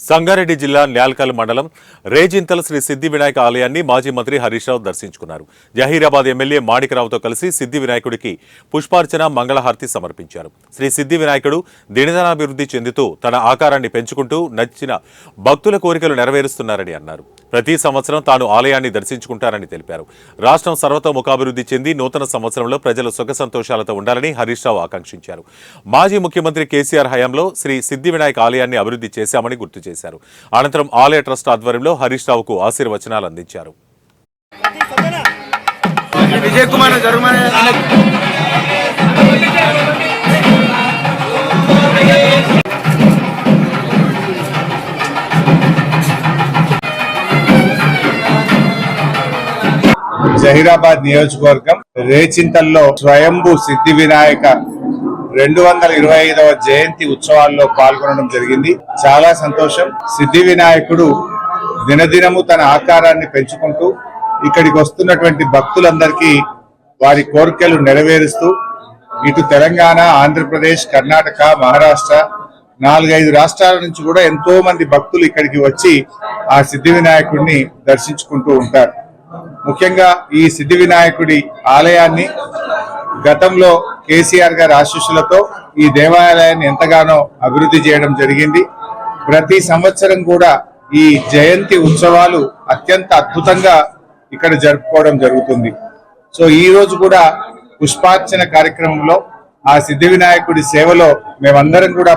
సంగారెడ్డి జిల్లా న్యాల్కల్ మండలం రేజింతల్ శ్రీ సిద్ధి వినాయక ఆలయాన్ని మాజీ మంత్రి హరీష్ రావు దర్శించుకున్నారు. జహీరాబాద్ ఎమ్మెల్యే మాణికరావుతో కలిసి సిద్ధి వినాయకుడికి పుష్పార్చన మంగళహారతి సమర్పించారు. శ్రీ సిద్ధి వినాయకుడు దినదినాభివృద్ధి చెందుతూ తన ఆకారాన్ని పెంచుకుంటూ నచ్చిన భక్తుల కోరికలు నెరవేరుస్తున్నారని అన్నారు. ప్రతి సంవత్సరం తాను ఆలయాన్ని దర్శించుకుంటారని తెలిపారు. రాష్ట్రం సర్వతోముఖాభివృద్ధి చెంది నూతన సంవత్సరంలో ప్రజలు సుఖ సంతోషాలతో ఉండాలని హరీష్ రావు ఆకాంక్షించారు. మాజీ ముఖ్యమంత్రి కేసీఆర్ హయాంలో శ్రీ సిద్ధి వినాయక ఆలయాన్ని అభివృద్ధి చేశామని గుర్తు చేశారు. అనంతరం ఆలయ ట్రస్ట్ ఆధ్వర్యంలో హరీష్ రావుకు ఆశీర్వచనాలు అందించారు. జహీరాబాద్ నియోజకవర్గం రేచింతల్లో స్వయంభూ సిద్ధి వినాయక 225వ జయంతి ఉత్సవాల్లో పాల్గొనడం జరిగింది. చాలా సంతోషం. సిద్ధి వినాయకుడు దినదినము తన ఆకారాన్ని పెంచుకుంటూ ఇక్కడికి వస్తున్నటువంటి భక్తులందరికీ వారి కోరికలు నెరవేరుస్తూ ఇటు తెలంగాణ, ఆంధ్రప్రదేశ్, కర్ణాటక, మహారాష్ట్ర 4-5 రాష్ట్రాల నుంచి కూడా ఎంతో మంది భక్తులు ఇక్కడికి వచ్చి ఆ సిద్ధి వినాయకుడిని దర్శించుకుంటూ ఉంటారు. ముఖ్యంగా ఈ సిద్ధి వినాయకుడి ఆలయాన్ని గతంలో కేసీఆర్ గారి ఆశీస్సులతో ఈ దేవాలయాన్ని ఎంతగానో అభివృద్ధి చేయడం జరిగింది. ప్రతి సంవత్సరం కూడా ఈ జయంతి ఉత్సవాలు అత్యంత అద్భుతంగా ఇక్కడ జరుపుకోవడం జరుగుతుంది. సో ఈ రోజు కూడా పుష్పార్చన కార్యక్రమంలో ఆ సిద్ధి వినాయకుడి సేవలో మేమందరం కూడా